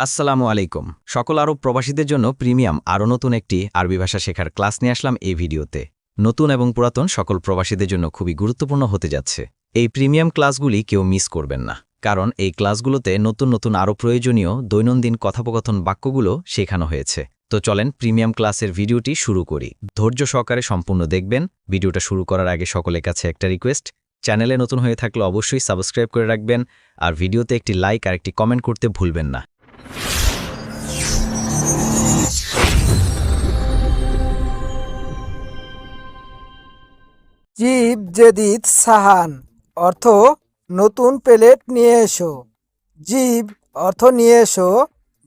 আসসালামু আলাইকুম। সকল আরব প্রবাসীদের জন্য প্রিমিয়াম আরও নতুন একটি আরবি ভাষা শেখার ক্লাস নিয়ে আসলাম এই ভিডিওতে। নতুন এবং পুরাতন সকল প্রবাসীদের জন্য খুবই গুরুত্বপূর্ণ হতে যাচ্ছে। এই প্রিমিয়াম ক্লাসগুলি কেউ মিস করবেন না, কারণ এই ক্লাসগুলোতে নতুন নতুন আরও প্রয়োজনীয় দৈনন্দিন কথোপকথন বাক্যগুলো শেখানো হয়েছে। তো চলেন প্রিমিয়াম ক্লাসের ভিডিওটি শুরু করি। ধৈর্য সহকারে সম্পূর্ণ দেখবেন। ভিডিওটা শুরু করার আগে সকলের কাছে একটা রিকোয়েস্ট, চ্যানেলে নতুন হয়ে থাকলে অবশ্যই সাবস্ক্রাইব করে রাখবেন, আর ভিডিওতে একটি লাইক আর একটি কমেন্ট করতে ভুলবেন না। জিব জেদিদ সাহান অর্থ নতুন প্লেট নিয়ে এসো। জিব অর্থ নিয়ে এসো,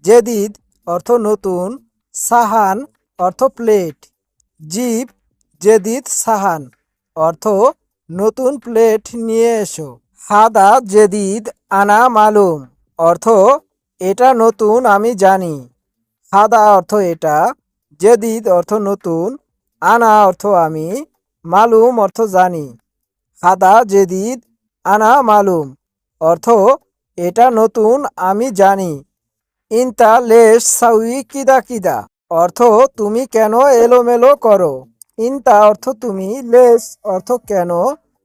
জেদিদ অর্থ নতুন, সাহান অর্থ প্লেট। জিব জেদিদ সাহান অর্থ নতুন প্লেট নিয়ে এসো। হাদা জেদিদ আনা মালুম অর্থ এটা নতুন আমি জানি। হাদা অর্থ এটা, জেদিদ অর্থ নতুন, আনা অর্থ আমি, মালুম অর্থ জানি। হাদা জেদিদ আনা মালুম অর্থ এটা নতুন আমি জানি। ইনতা লেশ সাউই কিদা কিদা অর্থ তুমি কেন এলোমেলো করো। ইনতা অর্থ তুমি, লেশ অর্থ কেন,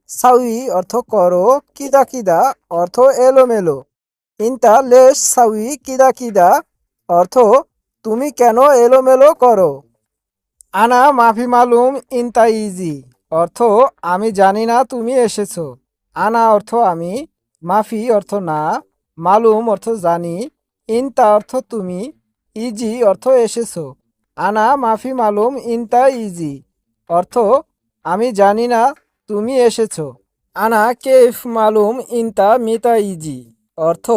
সাউই অর্থ করো, কিদা কিদা অর্থ এলোমেলো। ইনতা লেশ সাউই কিদা কিদা অর্থ তুমি কেন এলোমেলো করো। আনা মাফি মালুম ইনতা ইজি অর্থ আমি জানি না তুমি এসেছো। আনা অর্থ আমি, মাফি অর্থ না, মালুম অর্থ জানি, ইনতা অর্থ তুমি, ইজি অর্থ এসেছো। আনা মাফি মালুম ইনতা ইজি অর্থ আমি জানি না তুমি এসেছো। আনা কেফ মালুম ইনতা মিতা ইজি অর্থ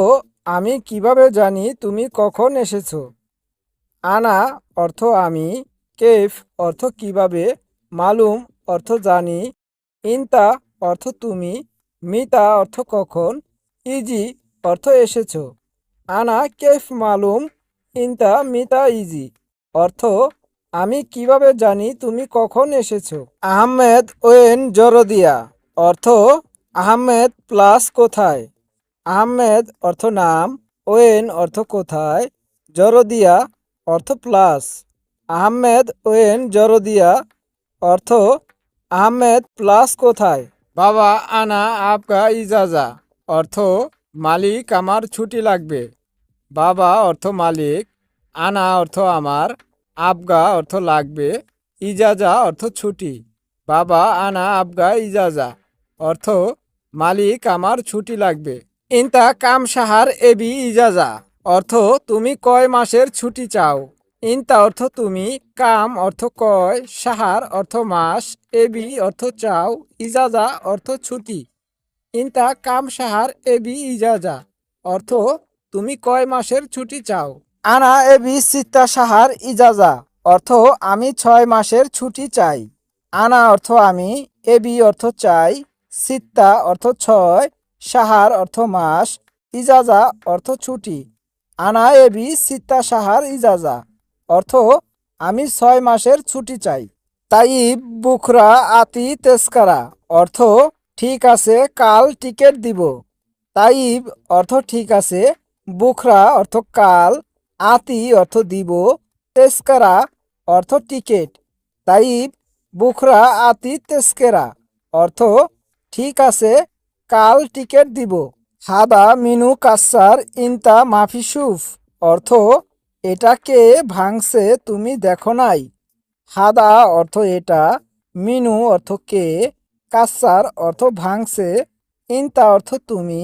আমি কিভাবে জানি তুমি কখন এসেছো। আনা অর্থ আমি, কেফ অর্থ কিভাবে, মালুম অর্থ জানি, ইনতা অর্থ তুমি, মিতা অর্থ কখন, ইজি অর্থ এসেছো। আনা কেফ মালুম ইনতা মিতা ইজি অর্থ আমি কিভাবে জানি তুমি কখন এসেছো। আহমেদ ওয়েন জরদিয়া অর্থ আহমেদ প্লাস কোথায়। আহমেদ অর্থ নাম, ওয়েন অর্থ কোথায়, জরদিয়া অর্থ প্লাস। আহমেদ ওয়েন জরদিয়া অর্থ আহমেদ প্লাস কোথায়। বাবা আনা আপকা ইজাজা অর্থ মালিক আমার ছুটি লাগবে। বাবা অর্থ মালিক, আনা অর্থ আমার, আবগা অর্থ লাগবে, ইজাজা অর্থ ছুটি। বাবা আনা আবগা ইজাজা অর্থ মালিক আমার ছুটি লাগবে। ইনতা কাম সাহার এবি ইজাজা অর্থ তুমি কয় মাসের ছুটি চাও। ইনতা অর্থ তুমি, কাম অর্থ কয়, সাহার অর্থ মাস, এবি অর্থ চাও, ইজাজা অর্থ ছুটি। ইনতা কাম সাহার এবি ইজাজা অর্থ তুমি কয় মাসের ছুটি চাও। আনা এবি সিত্তা সাহার ইজাজা অর্থ আমি 6 মাসের ছুটি চাই। আনা অর্থ আমি, এবি অর্থ চাই, সিত্তা অর্থ 6, সাহার অর্থ মাস, ইজাজা অর্থ ছুটি। আনা এবি সিত্তা সাহার ইজাজা অর্থ আমি 6 মাসের ছুটি চাই। তাইব বুখরা আতি তেস্কারা অর্থ ঠিক আছে কাল টিকিট দিব। তাইব অর্থ ঠিক আছে, বুখরা অর্থ কাল, আতি অর্থ দিব, তেস্কারা অর্থ টিকিট। তাইব বুখরা আতি তেস্কেরা অর্থ ঠিক আছে কাল টিকিট দিব। হাদা মিনু কাসার ইনতা মাফি সুফ অর্থ এটা কে ভাঙছে তুমি দেখো নাই। হাদা অর্থ এটা, মিনু অর্থ কে, কাসার অর্থ ভাঙছে, ইনতা অর্থ তুমি,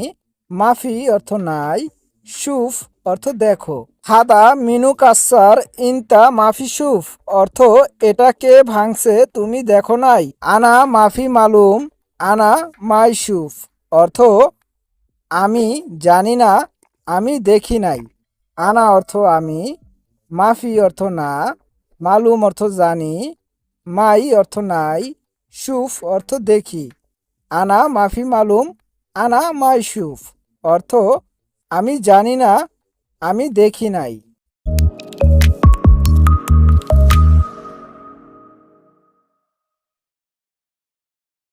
মাফি অর্থ নাই, সুফ অর্থ দেখো। হাদা মিনু কাসার ইনতা মাফি সুফ অর্থ এটা কে ভাঙছে তুমি দেখো নাই। আনা মাফি মালুম আনা মাই সুফ অর্থ আমি জানি না আমি দেখি নাই। আনা অর্থ আমি, মাফি অর্থ না, মালুম অর্থ জানি, মাই অর্থ নাই, সুফ অর্থ দেখি। আনা মাফি মালুম আনা মাই সুফ অর্থ আমি জানি না আমি দেখি নাই।